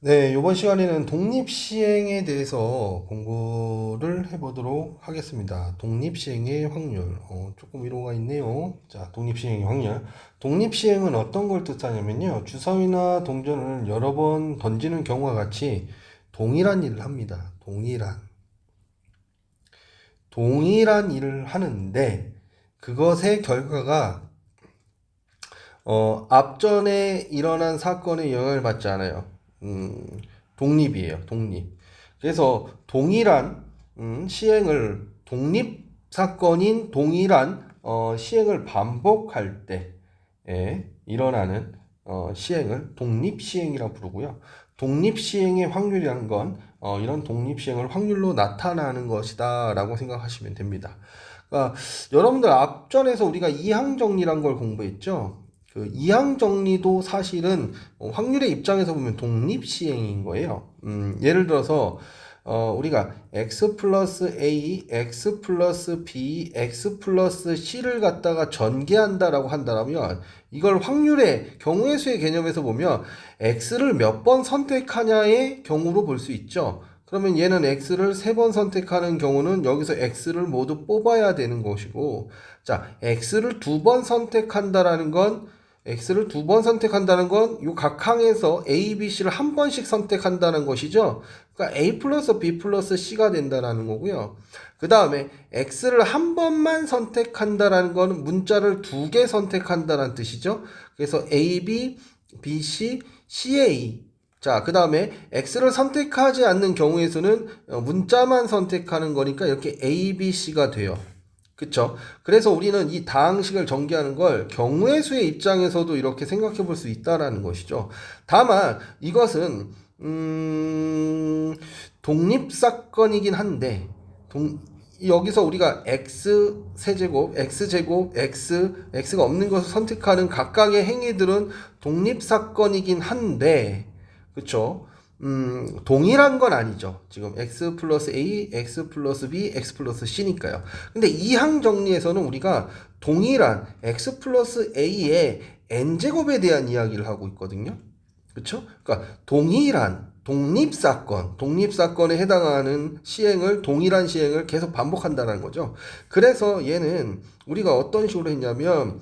네, 이번 시간에는 독립시행에 대해서 공부를 해보도록 하겠습니다. 독립시행의 확률. 조금 위로가 있네요. 자, 독립시행의 확률. 독립시행은 어떤 걸 뜻하냐면요. 주사위나 동전을 여러 번 던지는 경우와 같이 동일한 일을 합니다. 동일한 일을 하는데 그것의 결과가 앞전에 일어난 사건에 영향을 받지 않아요. 음, 독립이에요, 독립. 그래서 동일한 시행을 독립 사건인 동일한 시행을 반복할 때 일어나는 시행을 독립 시행이라고 부르고요. 독립 시행의 확률이라는 건 이런 독립 시행을 확률로 나타나는 것이다라고 생각하시면 됩니다. 그러니까 여러분들 앞전에서 우리가 이항 정리란 걸 공부했죠. 그 이항 정리도 사실은 확률의 입장에서 보면 독립 시행인 거예요. 예를 들어서 우리가 x 플러스 a, x 플러스 b, x 플러스 c를 갖다가 전개한다라고 한다면 이걸 확률의 경우의 수의 개념에서 보면 x를 몇 번 선택하냐의 경우로 볼 수 있죠. 그러면 얘는 x를 3번 선택하는 경우는 여기서 x를 모두 뽑아야 되는 것이고, 자, x를 2번 선택한다라는 건 x를 2번 선택한다는 건 이 각 항에서 a, b, c를 한 번씩 선택한다는 것이죠. 그러니까 a 플러스 b 플러스 c가 된다는 거고요. 그 다음에 x를 한 번만 선택한다라는 건 문자를 2개 선택한다는 뜻이죠. 그래서 a, b, b, c, ca. 자, 그 다음에 x를 선택하지 않는 경우에서는 문자만 선택하는 거니까 이렇게 a, b, c가 돼요. 그쵸? 그래서 우리는 이 다항식을 전개하는 걸 경우의 수의 입장에서도 이렇게 생각해 볼 수 있다라는 것이죠. 다만 이것은 독립사건이긴 한데 여기서 우리가 x 세제곱, x제곱, x가 없는 것을 선택하는 각각의 행위들은 독립사건이긴 한데 그쵸? 동일한 건 아니죠. 지금 x 플러스 a, x 플러스 b, x 플러스 c니까요. 근데 이항 정리에서는 우리가 동일한 x 플러스 a의 n제곱에 대한 이야기를 하고 있거든요. 그쵸? 그러니까 동일한 독립사건에 해당하는 시행을, 동일한 시행을 계속 반복한다는 거죠. 그래서 얘는 우리가 어떤 식으로 했냐면,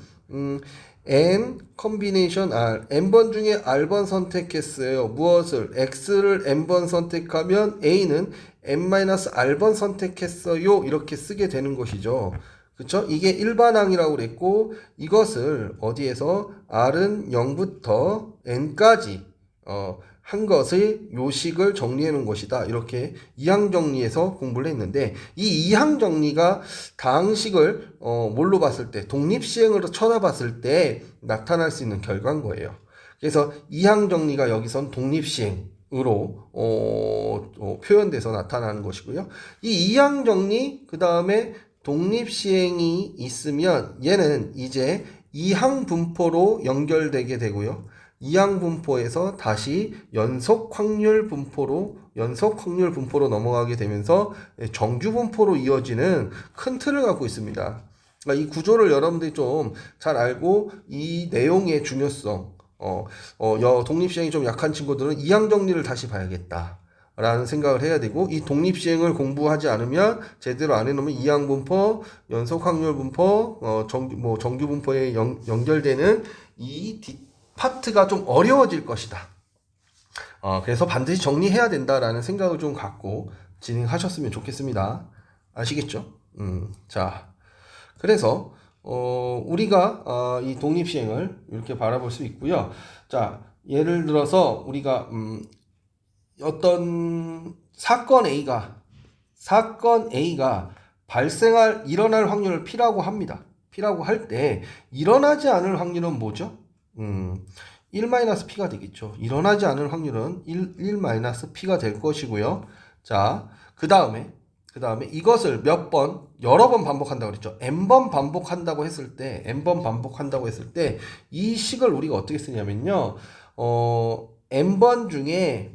n 컨비네이션 r n번 중에 r번 선택했어요. 무엇을? x를 n번 선택하면 a는 n-r번 선택했어요. 이렇게 쓰게 되는 것이죠. 그쵸? 이게 일반항이라고 그랬고 이것을 어디에서 r은 0부터 n까지 한 것의 요식을 정리해 놓은 것이다. 이렇게 이항 정리해서 공부를 했는데 이 이항 정리가 다항식을 뭘로 봤을 때 독립시행으로 쳐다봤을 때 나타날 수 있는 결과인 거예요. 그래서 이항 정리가 여기선 독립시행으로 표현돼서 나타나는 것이고요. 이 이항 정리 그 다음에 독립시행이 있으면 얘는 이제 이항 분포로 연결되게 되고요. 이항 분포에서 다시 연속 확률 분포로 넘어가게 되면서 정규 분포로 이어지는 큰 틀을 갖고 있습니다. 그러니까 이 구조를 여러분들이 좀 잘 알고 이 내용의 중요성, 독립시행이 좀 약한 친구들은 이항 정리를 다시 봐야겠다. 라는 생각을 해야 되고 이 독립시행을 공부하지 않으면 제대로 안 해놓으면 이항분포, 연속확률분포, 정규분포에 연결되는 이 파트가 좀 어려워질 것이다. 그래서 반드시 정리해야 된다라는 생각을 좀 갖고 진행하셨으면 좋겠습니다. 아시겠죠? 자, 그래서 우리가 이 독립시행을 이렇게 바라볼 수 있고요. 자, 예를 들어서 우리가 어떤 사건 A가 일어날 확률을 P라고 합니다. P라고 할 때 일어나지 않을 확률은 뭐죠? 1-P가 되겠죠. 일어나지 않을 확률은 1-P가 될 것이고요. 자, 그 다음에 이것을 여러 번 반복한다고 그랬죠. n번 반복한다고 했을 때, 이 식을 우리가 어떻게 쓰냐면요. n번 중에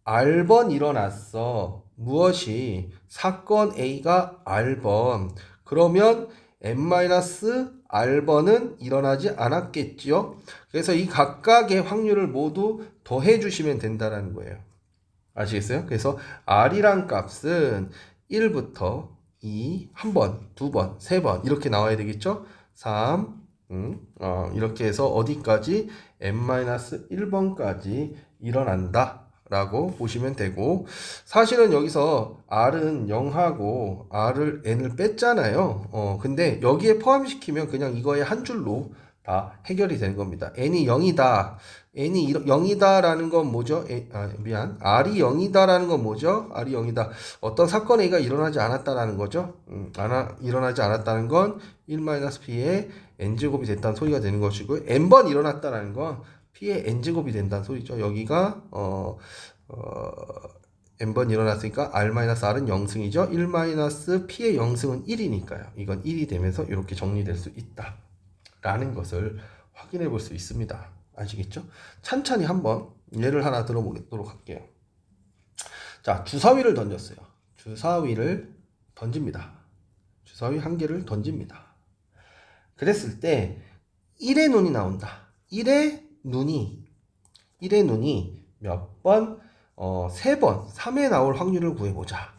R번 일어났어. 무엇이? 사건 A가 R번. 그러면 n-R번 R번은 일어나지 않았겠지요. 그래서 이 각각의 확률을 모두 더해 주시면 된다라는 거예요. 아시겠어요? 그래서 R이란 값은 1부터 2, 1번, 2번, 3번 이렇게 나와야 되겠죠? 3, 이렇게 해서 어디까지? n-1번까지 일어난다 라고 보시면 되고, 사실은 여기서 R은 0하고 R을 N을 뺐잖아요. 근데 여기에 포함시키면 그냥 이거의 한 줄로 다 해결이 되는 겁니다. N이 0이다. N이 0이다라는 건 뭐죠? R이 0이다라는 건 뭐죠? R이 0이다. 어떤 사건 A가 일어나지 않았다라는 거죠. 일어나지 않았다는 건 1-P의 N제곱이 됐다는 소리가 되는 것이고요. N번 일어났다라는 건 P의 N제곱이 된다는 소리죠. 여기가 n번 일어났으니까 R-R은 0승이죠. 1-P의 0승은 1이니까요. 이건 1이 되면서 이렇게 정리될 수 있다 라는 것을 확인해 볼 수 있습니다. 아시겠죠? 찬찬히 한번 예를 하나 들어보도록 할게요. 자, 주사위를 던졌어요. 주사위를 던집니다. 주사위 한 개를 던집니다. 그랬을 때 1의 눈이 나온다. 1의 눈이 몇 번? 3번, 3에 나올 확률을 구해보자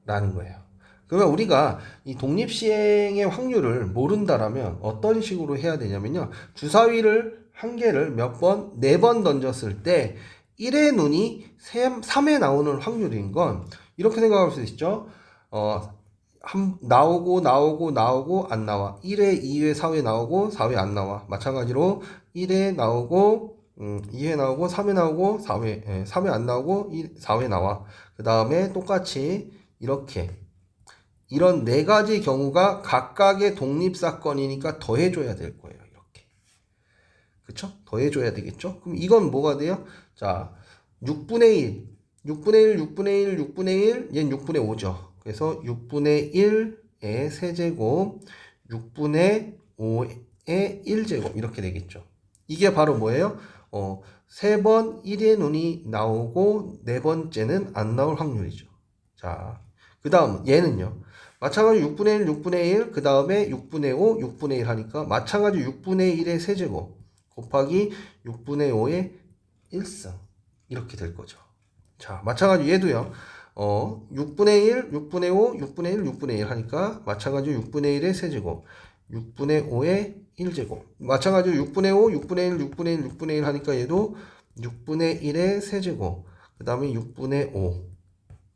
라는 거예요. 그러면 우리가 이 독립시행의 확률을 모른다라면 어떤 식으로 해야 되냐면요. 주사위를 한 개를 몇 번? 4번 던졌을 때 1의 눈이 3에 나오는 확률인 건 이렇게 생각할 수 있죠. 나오고 안 나와. 1회, 2회, 4회 나오고 4회 안 나와. 마찬가지로 1회 나오고 2회 나오고 3회 나오고 4회 3회 안 나오고 4회 나와. 그 다음에 똑같이 이렇게 이런 4가지 경우가 각각의 독립사건이니까 더해줘야 될 거예요. 이렇게. 그쵸? 더해줘야 되겠죠? 그럼 이건 뭐가 돼요? 자, 6분의 1, 6분의 1, 얘는 6분의 5죠. 그래서 6분의 1의 세제곱, 6분의 5의 1제곱 이렇게 되겠죠. 이게 바로 뭐예요? 3번 1의 눈이 나오고 4번째는 안 나올 확률이죠. 자, 그 다음 얘는요. 마찬가지로 6분의 1, 6분의 1, 그 다음에 6분의 5, 6분의 1 하니까 마찬가지로 6분의 1의 세제곱 곱하기 6분의 5의 1승 이렇게 될 거죠. 자, 마찬가지로 얘도요. 6분의 1, 6분의 5, 6분의 1, 6분의 1 하니까 마찬가지로 6분의 1의 세제곱 6분의 5의 1제곱 마찬가지로 6분의 5, 6분의 1, 6분의 1, 6분의 1 하니까 얘도 6분의 1의 세제곱 그 다음에 6분의 5의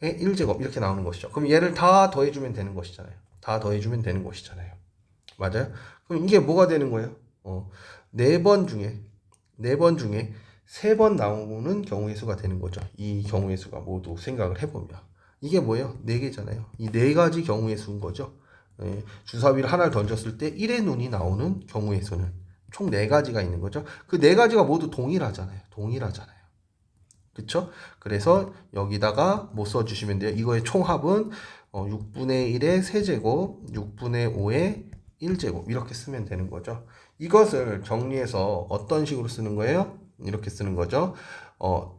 1제곱 이렇게 나오는 것이죠. 그럼 얘를 다 더해주면 되는 것이잖아요. 다 더해주면 되는 것이잖아요. 맞아요? 그럼 이게 뭐가 되는 거예요? 4번 중에 3번 나오는 경우의 수가 되는 거죠. 이 경우의 수가 모두 생각을 해보면 이게 뭐예요? 4개잖아요. 이 4가지 경우의 수인 거죠. 주사위를 하나를 던졌을 때 1의 눈이 나오는 경우의 수는 총 4가지가 있는 거죠. 그 4가지가 모두 동일하잖아요. 그쵸? 그래서 여기다가 뭐 써주시면 돼요? 이거의 총합은 6분의 1의 세제곱, 6분의 5의 1제곱 이렇게 쓰면 되는 거죠. 이것을 정리해서 어떤 식으로 쓰는 거예요? 이렇게 쓰는 거죠.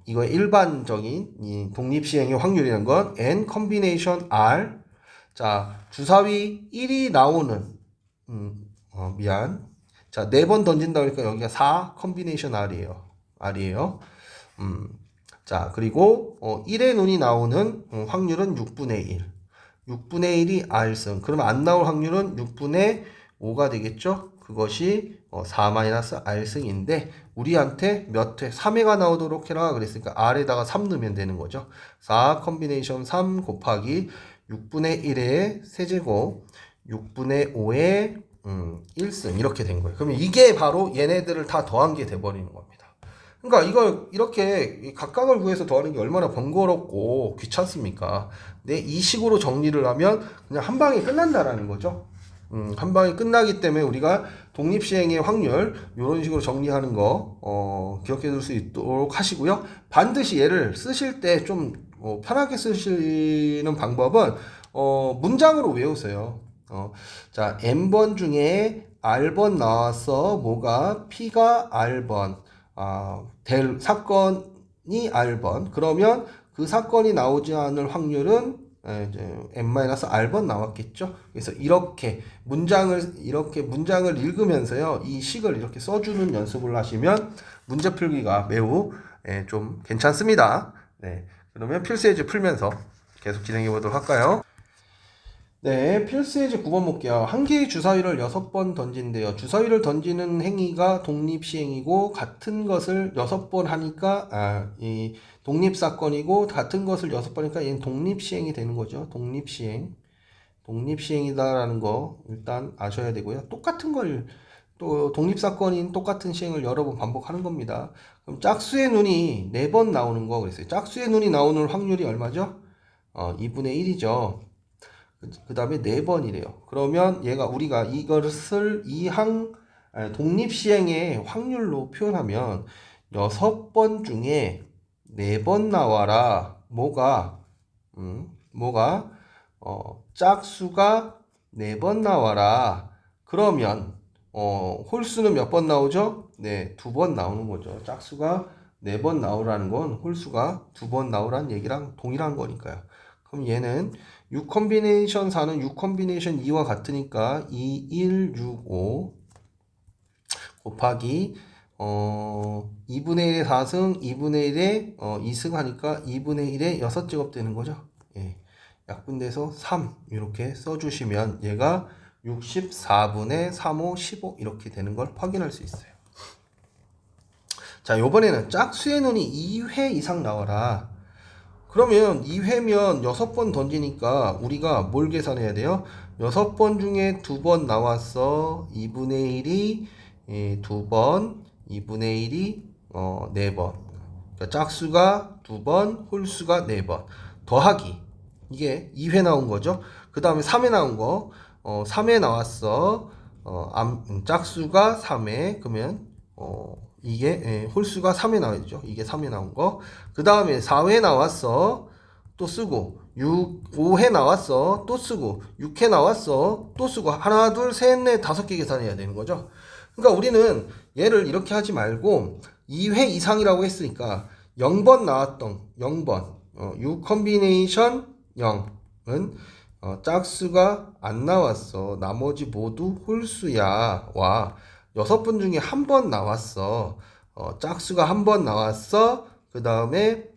이거의 일반적인 이 독립시행의 확률이라는 건 n 컨비네이션 r. 자, 주사위 1이 나오는 자, 4번 던진다 그러니까 여기가 4 컨비네이션 r이에요. 자, 그리고 1의 눈이 나오는 확률은 6분의 1. 6분의 1이 r승. 그러면 안 나올 확률은 6분의 5가 되겠죠? 그것이 4-r승인데 우리한테 몇 회? 3회가 나오도록 해라 그랬으니까 r에다가 3 넣으면 되는 거죠. 4 컨비네이션 3 곱하기 6분의 1의 세제곱 6분의 5의 1승 이렇게 된 거예요. 그러면 이게 바로 얘네들을 다 더한 게 돼버리는 겁니다. 그러니까 이걸 이렇게 각각을 구해서 더하는 게 얼마나 번거롭고 귀찮습니까? 네, 이 식으로 정리를 하면 그냥 한 방에 끝난다라는 거죠. 한 방에 끝나기 때문에 우리가 독립시행의 확률 이런 식으로 정리하는 거 기억해 둘 수 있도록 하시고요. 반드시 얘를 쓰실 때 좀 편하게 쓰시는 방법은 문장으로 외우세요. 자, n번 중에 r번 나와서 뭐가 p가 r번 될 사건이 r번 그러면 그 사건이 나오지 않을 확률은 이제 n-r번 나왔겠죠. 그래서 이렇게 문장을 읽으면서요, 이 식을 이렇게 써주는 연습을 하시면 문제 풀기가 매우 좀 괜찮습니다. 네, 그러면 필수 예제 풀면서 계속 진행해 보도록 할까요? 네, 필수 예제 9번 볼게요. 한 개의 주사위를 6번 던진대요. 주사위를 던지는 행위가 독립시행이고 같은 것을 6번 하니까 이 독립사건이고 같은 것을 6번 하니까 얘는 독립시행이 되는 거죠. 독립시행이다라는 거 일단 아셔야 되고요. 똑같은 걸 또 독립사건인 똑같은 시행을 여러 번 반복하는 겁니다. 그럼 짝수의 눈이 4번 나오는 거 그랬어요. 짝수의 눈이 나오는 확률이 얼마죠? 2분의 1이죠. 그 다음에 4번이래요. 그러면 우리가 이것을 독립시행의 확률로 표현하면 6번 중에 4번 나와라. 짝수가 4번 나와라. 그러면 홀수는 몇 번 나오죠? 네, 2번 나오는 거죠. 짝수가 4번 나오라는 건 홀수가 2번 나오라는 얘기랑 동일한 거니까요. 그럼 얘는 6 컨비네이션 4는 6 컨비네이션 2와 같으니까 2, 1, 6, 5 곱하기 2분의 1의 4승, 2분의 1의 2승 하니까 2분의 1의 6제곱 되는 거죠. 예. 약분돼서 3 이렇게 써주시면 얘가 64분의 3, 5, 15 이렇게 되는 걸 확인할 수 있어요. 자, 요번에는 짝수의 눈이 2회 이상 나와라. 그러면 2회면 6번 던지니까 우리가 뭘 계산해야 돼요? 6번 중에 2번 나왔어. 2분의 1이 2번, 2분의 1이 4번. 그러니까 짝수가 2번, 홀수가 4번. 더하기. 이게 2회 나온 거죠. 그 다음에 3회 나온 거. 3회 나왔어. 짝수가 3회. 그러면 이게 홀수가 3회 나와야죠. 이게 3회 나온 거. 그 다음에 4회 나왔어. 또 쓰고 5회 나왔어. 또 쓰고 6회 나왔어. 또 쓰고 하나 둘 셋 넷 5개 계산해야 되는 거죠. 그러니까 우리는 얘를 이렇게 하지 말고 2회 이상이라고 했으니까 0번 나왔던 0번 6 컨비네이션 0은 짝수가 안 나왔어. 나머지 모두 홀수야. 와 6번 중에 한 번 나왔어. 짝수가 한 번 나왔어. 그 다음에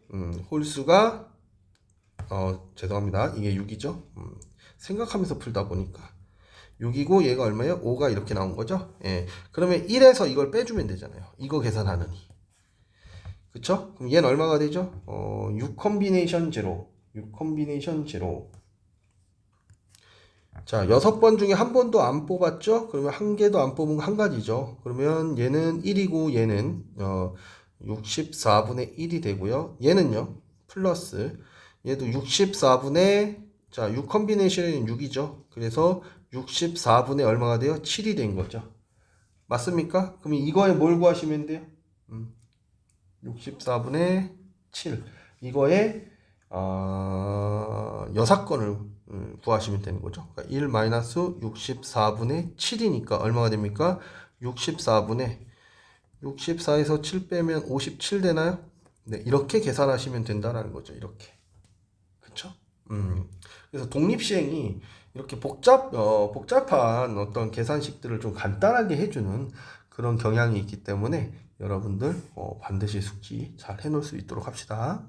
홀수가 죄송합니다. 이게 6이죠. 생각하면서 풀다 보니까 6이고 얘가 얼마예요? 5가 이렇게 나온 거죠. 예. 그러면 1에서 이걸 빼주면 되잖아요. 이거 계산하느니. 그쵸? 그럼 얘는 얼마가 되죠? 6 컨비네이션 0. 6 컨비네이션 0. 자, 6번 중에 한 번도 안 뽑았죠? 그러면 한 개도 안 뽑은 거 한 가지죠. 그러면 얘는 1이고 얘는 64분의 1이 되고요. 얘는요. 플러스 얘도 64분의 자, 6 컨비네이션은 6이죠. 그래서 64분의 얼마가 돼요? 7이 된 거죠. 맞습니까? 그럼 이거에 뭘 구하시면 돼요? 64분의 7. 이거에 여사건을 구하시면 되는 거죠. 그러니까 1-64분의 7이니까 얼마가 됩니까? 64에서 7 빼면 57 되나요? 네, 이렇게 계산하시면 된다라는 거죠. 이렇게. 그쵸? 그래서 독립시행이 이렇게 복잡한 어떤 계산식들을 좀 간단하게 해주는 그런 경향이 있기 때문에 여러분들 반드시 숙지 잘 해놓을 수 있도록 합시다.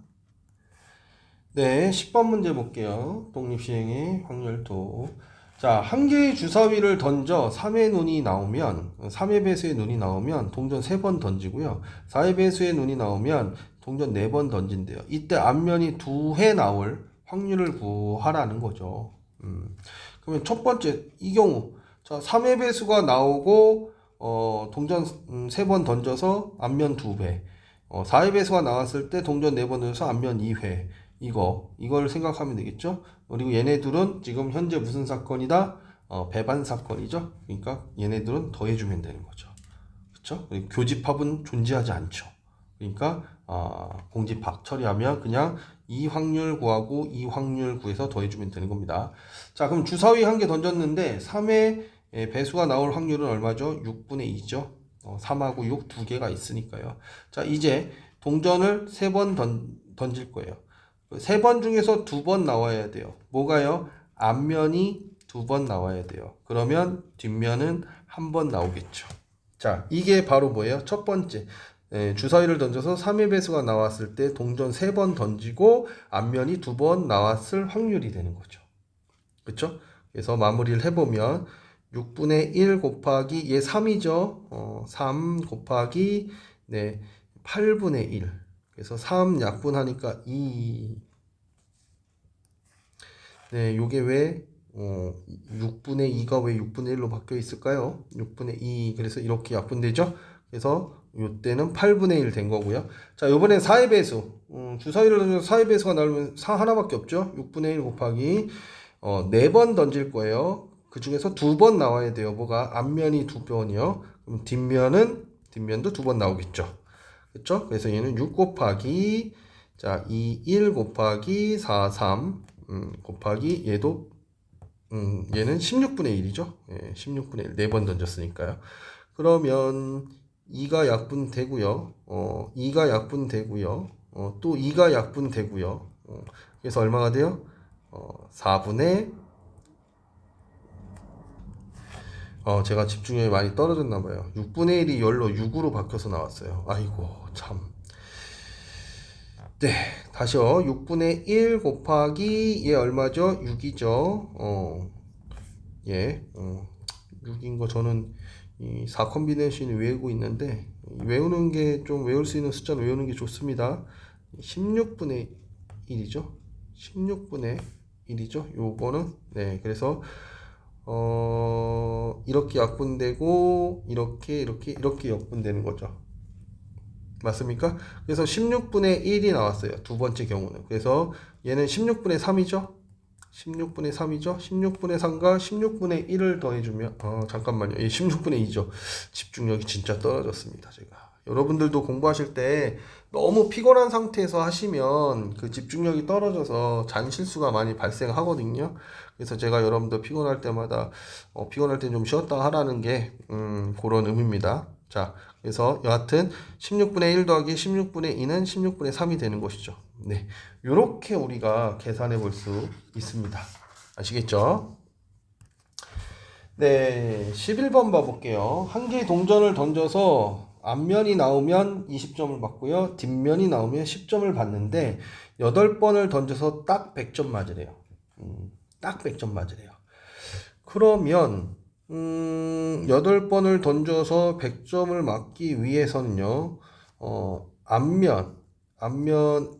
네, 10번 문제 볼게요. 독립시행의 확률도. 자, 한 개의 주사위를 던져 3의 눈이 나오면 3의 배수의 눈이 나오면 동전 3번 던지고요. 4의 배수의 눈이 나오면 동전 4번 던진대요. 이때 앞면이 2회 나올 확률을 구하라는 거죠. 그러면 첫 번째 이 경우 자 3의 배수가 나오고 동전 3번 던져서 앞면 2배 4의 배수가 나왔을 때 동전 4번 던져서 앞면 2회 이걸 생각하면 되겠죠. 그리고 얘네들은 지금 현재 무슨 사건이다? 배반 사건이죠. 그러니까 얘네들은 더해주면 되는 거죠. 그렇죠? 교집합은 존재하지 않죠. 그러니까 공집합 처리하면 그냥 이 확률 구하고 이 확률 구해서 더해주면 되는 겁니다. 자, 그럼 주사위 한 개 던졌는데 3의 배수가 나올 확률은 얼마죠? 6분의 2죠. 3하고 6 두 개가 있으니까요. 자, 이제 동전을 3번 던질 거예요. 세 번 중에서 두 번 나와야 돼요. 뭐가요? 앞면이 두 번 나와야 돼요. 그러면 뒷면은 한 번 나오겠죠. 자, 이게 바로 뭐예요? 첫 번째. 주사위를 던져서 3의 배수가 나왔을 때 동전 3번 던지고 앞면이 두 번 나왔을 확률이 되는 거죠. 그렇죠? 그래서 마무리를 해보면 6분의 1 곱하기 얘 3이죠. 3 곱하기 8분의 1. 그래서 3 약분하니까 2. 네, 요게 왜 6분의 2가 왜 6분의 1로 바뀌어 있을까요? 6분의 2. 그래서 이렇게 약분되죠? 그래서 요때는 8분의 1 된 거고요. 자, 요번엔 4의 배수. 주사위를 던져서 4의 배수가 나오면 4 하나밖에 없죠? 6분의 1 곱하기 4번 던질 거예요. 그 중에서 2번 나와야 돼요. 뭐가? 앞면이 2번이요. 그럼 뒷면도 2번 나오겠죠. 그렇죠? 그래서 얘는 6 곱하기 1 곱하기 4, 3 곱하기 얘는 16분의 1이죠. 예, 16분의 1. 4번 던졌으니까요. 그러면 2가 약분되고요. 2가 약분되고요. 또 2가 약분되고요. 그래서 얼마가 돼요? 4분의 제가 집중력이 많이 떨어졌나 봐요. 6분의 1이 열로 6으로 바뀌어서 나왔어요. 아이고 참. 네, 다시요. 6분의 1 곱하기 얘 얼마죠? 6이죠. 6인 거 저는 이 4 컴비네이션을 외우고 있는데 외우는 게 좀 외울 수 있는 숫자는 외우는 게 좋습니다. 16분의 1이죠. 16분의 1이죠. 요거는 그래서 이렇게 약분되고 이렇게 약분되는 거죠. 맞습니까? 그래서 16분의 1이 나왔어요. 두 번째 경우는. 그래서 얘는 16분의 3이죠. 16분의 3이죠. 16분의 3과 16분의 1을 더해주면 잠깐만요. 얘 16분의 2죠. 집중력이 진짜 떨어졌습니다. 제가. 여러분들도 공부하실 때 너무 피곤한 상태에서 하시면 그 집중력이 떨어져서 잔실수가 많이 발생하거든요. 그래서 제가 여러분들 피곤할 때마다 피곤할 때 좀 쉬었다 하라는 게 그런 의미입니다. 자, 그래서 여하튼 16분의 1 더하기 16분의 2는 16분의 3이 되는 것이죠. 네, 요렇게 우리가 계산해 볼 수 있습니다. 아시겠죠? 네, 11번 봐볼게요. 한 개의 동전을 던져서 앞면이 나오면 20점을 받고요. 뒷면이 나오면 10점을 받는데 8번을 던져서 딱 100점 맞으래요. 딱 100점 맞으래요. 그러면 8번을 던져서 100점을 맞기 위해서는요. 앞면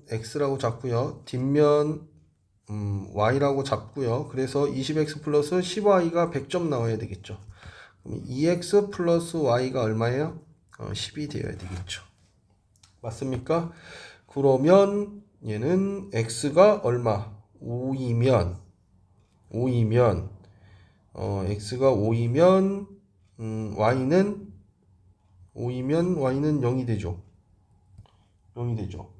x라고 잡고요. 뒷면 y라고 잡고요. 그래서 20x 플러스 10y가 100점 나와야 되겠죠. 그럼 2x 플러스 y가 얼마예요? 10이 되어야 되겠죠. 맞습니까? 그러면 얘는 x가 얼마? 5이면 x가 5이면 y는 0이 되죠. 0이 되죠.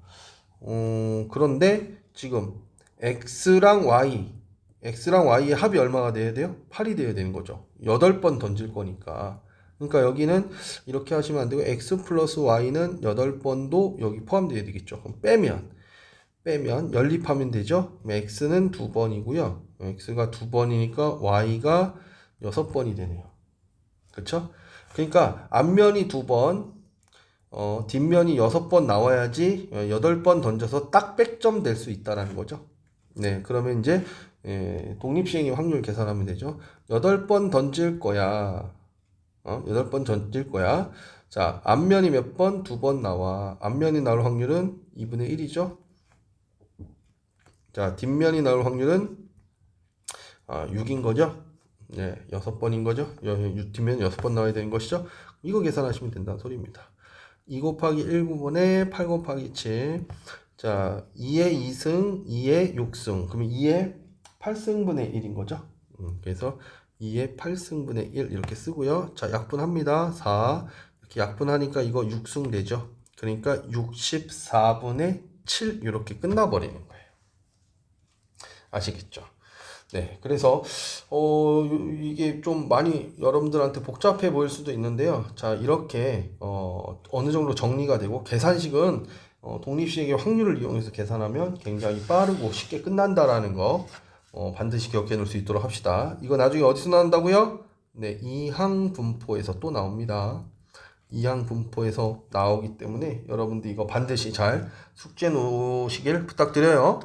그런데 지금 x랑 y의 합이 얼마가 돼야 돼요? 8이 돼야 되는 거죠. 8번 던질 거니까. 그러니까 여기는 이렇게 하시면 안 되고 x 플러스 y는 8번도 여기 포함되어야 되겠죠. 그럼 빼면 연립하면 되죠. x는 2번이고요. x가 2번이니까 y가 6번이 되네요. 그렇죠? 그러니까 앞면이 2번, 뒷면이 6번 나와야지 8번 던져서 딱 100점 될 수 있다라는 거죠. 네, 그러면 이제 독립시행의 확률 계산하면 되죠. 8번 던질 거야. 8번 던질 거야. 자, 앞면이 몇 번? 2번 나와. 앞면이 나올 확률은 2분의 1이죠. 자, 뒷면이 나올 확률은 6인 거죠. 네, 6번인 거죠. 뒷면 6번 나와야 되는 것이죠. 이거 계산하시면 된다는 소리입니다. 2 곱하기 1구분에 8 곱하기 7. 자, 2의 2승, 2의 6승. 그러면 2의 8승분의 1인 거죠. 그래서 2의 8승분의 1 이렇게 쓰고요. 자, 약분합니다. 4. 이렇게 약분하니까 이거 6승 되죠. 그러니까 64분의 7 이렇게 끝나버리는 거예요. 아시겠죠? 네, 그래서 이게 좀 많이 여러분들한테 복잡해 보일 수도 있는데요. 자, 이렇게 어느 정도 정리가 되고 계산식은 독립식의 확률을 이용해서 계산하면 굉장히 빠르고 쉽게 끝난다라는 거 반드시 기억해 놓을 수 있도록 합시다. 이거 나중에 어디서 나온다고요? 네, 이항분포에서 또 나옵니다. 이항분포에서 나오기 때문에 여러분들 이거 반드시 잘 숙지해 놓으시길 부탁드려요.